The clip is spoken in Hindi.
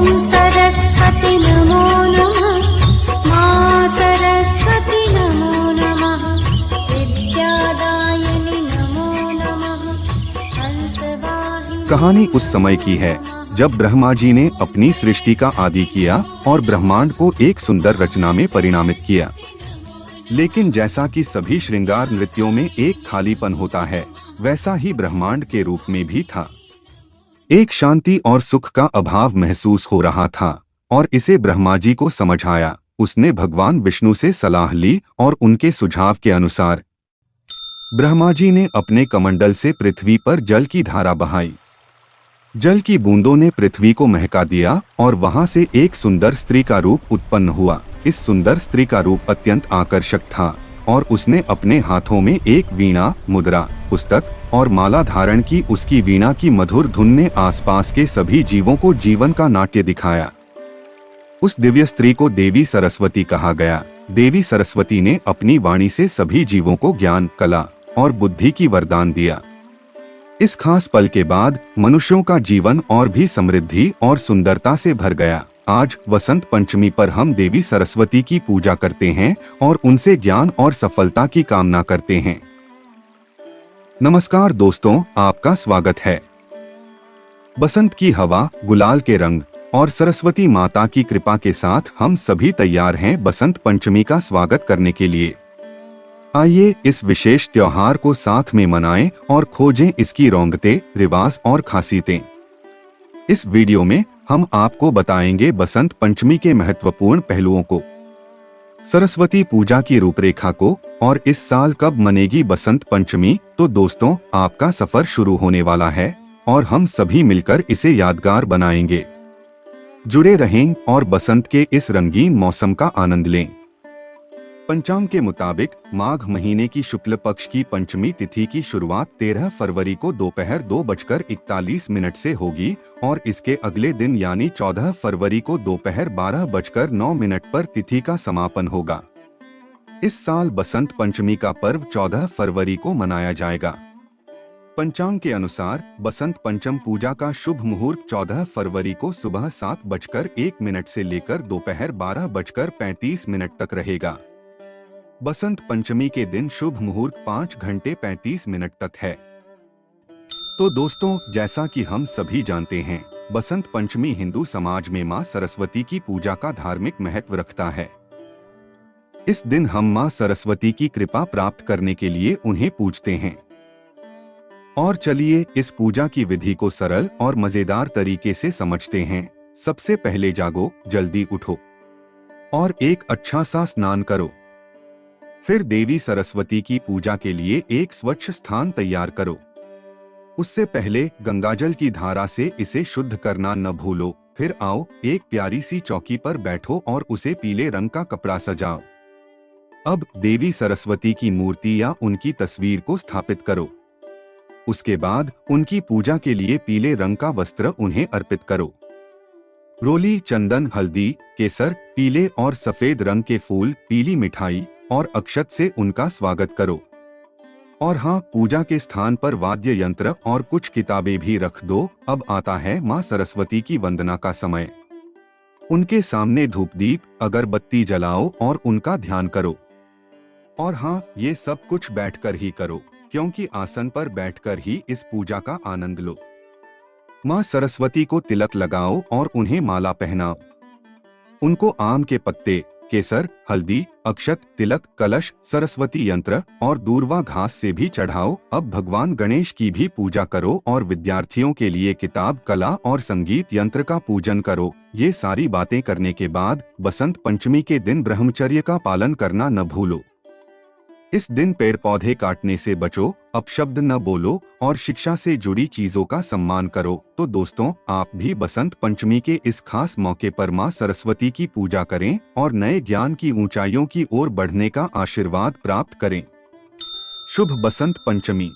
सरस्वती नमो नमः। मां सरस्वती नमो नमः। विद्यादायिनी नमो नमः। हंसवाहिनी। कहानी उस समय की है जब ब्रह्मा जी ने अपनी सृष्टि का आदि किया और ब्रह्मांड को एक सुंदर रचना में परिणामित किया। लेकिन जैसा कि सभी श्रृंगार नृत्यों में एक खालीपन होता है, वैसा ही ब्रह्मांड के रूप में भी था। एक शांति और सुख का अभाव महसूस हो रहा था और इसे ब्रह्मा जी को समझ आया। उसने भगवान विष्णु से सलाह ली और उनके सुझाव के अनुसार ब्रह्मा जी ने अपने कमंडल से पृथ्वी पर जल की धारा बहाई। जल की बूंदों ने पृथ्वी को महका दिया और वहां से एक सुंदर स्त्री का रूप उत्पन्न हुआ। इस सुंदर स्त्री का रूप अत्यंत आकर्षक था और उसने अपने हाथों में एक वीणा, मुद्रा, पुस्तक और माला धारण की। उसकी वीणा की मधुर धुन ने आसपास के सभी जीवों को जीवन का नाट्य दिखाया। उस दिव्य स्त्री को देवी सरस्वती कहा गया। देवी सरस्वती ने अपनी वाणी से सभी जीवों को ज्ञान, कला और बुद्धि की वरदान दिया। इस खास पल के बाद मनुष्यों का जीवन और भी समृद्धि और सुंदरता से भर गया। आज वसंत पंचमी पर हम देवी सरस्वती की पूजा करते हैं और उनसे ज्ञान और सफलता की कामना करते हैं। नमस्कार दोस्तों, आपका स्वागत है। बसंत की हवा, गुलाल के रंग और सरस्वती माता की कृपा के साथ हम सभी तैयार हैं बसंत पंचमी का स्वागत करने के लिए। आइए इस विशेष त्योहार को साथ में मनाएं और खोजें इसकी रौनकें, रिवाज और खासियतें। इस वीडियो में हम आपको बताएंगे बसंत पंचमी के महत्वपूर्ण पहलुओं को, सरस्वती पूजा की रूपरेखा को और इस साल कब मनेगी बसंत पंचमी। तो दोस्तों, आपका सफर शुरू होने वाला है और हम सभी मिलकर इसे यादगार बनाएंगे। जुड़े रहें और बसंत के इस रंगीन मौसम का आनंद लें। पंचांग के मुताबिक माघ महीने की शुक्ल पक्ष की पंचमी तिथि की शुरुआत 13 फरवरी को दोपहर 2:41 से होगी और इसके अगले दिन यानी 14 फरवरी को दोपहर 12:09 पर तिथि का समापन होगा। इस साल बसंत पंचमी का पर्व 14 फरवरी को मनाया जाएगा। पंचांग के अनुसार बसंत पंचम पूजा का शुभ मुहूर्त 14 फरवरी को सुबह 7:01 से लेकर दोपहर 12:35 तक रहेगा। बसंत पंचमी के दिन शुभ मुहूर्त 5:35 तक है। तो दोस्तों, जैसा कि हम सभी जानते हैं, बसंत पंचमी हिंदू समाज में मां सरस्वती की पूजा का धार्मिक महत्व रखता है। इस दिन हम मां सरस्वती की कृपा प्राप्त करने के लिए उन्हें पूजते हैं। और चलिए इस पूजा की विधि को सरल और मजेदार तरीके से समझते हैं। सबसे पहले जागो, जल्दी उठो और एक अच्छा सा स्नान करो। फिर देवी सरस्वती की पूजा के लिए एक स्वच्छ स्थान तैयार करो। उससे पहले गंगाजल की धारा से इसे शुद्ध करना न भूलो। फिर आओ, एक प्यारी सी चौकी पर बैठो और उसे पीले रंग का कपड़ा सजाओ। अब देवी सरस्वती की मूर्ति या उनकी तस्वीर को स्थापित करो। उसके बाद उनकी पूजा के लिए पीले रंग का वस्त्र उन्हें अर्पित करो। रोली, चंदन, हल्दी, केसर, पीले और सफेद रंग के फूल, पीली मिठाई और अक्षत से उनका स्वागत करो। और हाँ, पूजा के स्थान पर वाद्य यंत्र और कुछ किताबें भी रख दो। अब आता है मां सरस्वती की वंदना का समय। उनके सामने धूप दीप, अगरबत्ती जलाओ और उनका ध्यान करो। और हाँ, ये सब कुछ बैठकर ही करो, क्योंकि आसन पर बैठकर ही इस पूजा का आनंद लो। मां सरस्वती को तिलक लगाओ और उन्हें माला पहनाओ। उनको आम के पत्ते, केसर, हल्दी, अक्षत, तिलक, कलश, सरस्वती यंत्र और दूर्वा घास से भी चढ़ाओ। अब भगवान गणेश की भी पूजा करो और विद्यार्थियों के लिए किताब, कला और संगीत यंत्र का पूजन करो। ये सारी बातें करने के बाद बसंत पंचमी के दिन ब्रह्मचर्य का पालन करना न भूलो। इस दिन पेड़ पौधे काटने से बचो, अपशब्द न बोलो और शिक्षा से जुड़ी चीजों का सम्मान करो। तो दोस्तों, आप भी बसंत पंचमी के इस खास मौके पर मां सरस्वती की पूजा करें और नए ज्ञान की ऊंचाइयों की ओर बढ़ने का आशीर्वाद प्राप्त करें। शुभ बसंत पंचमी।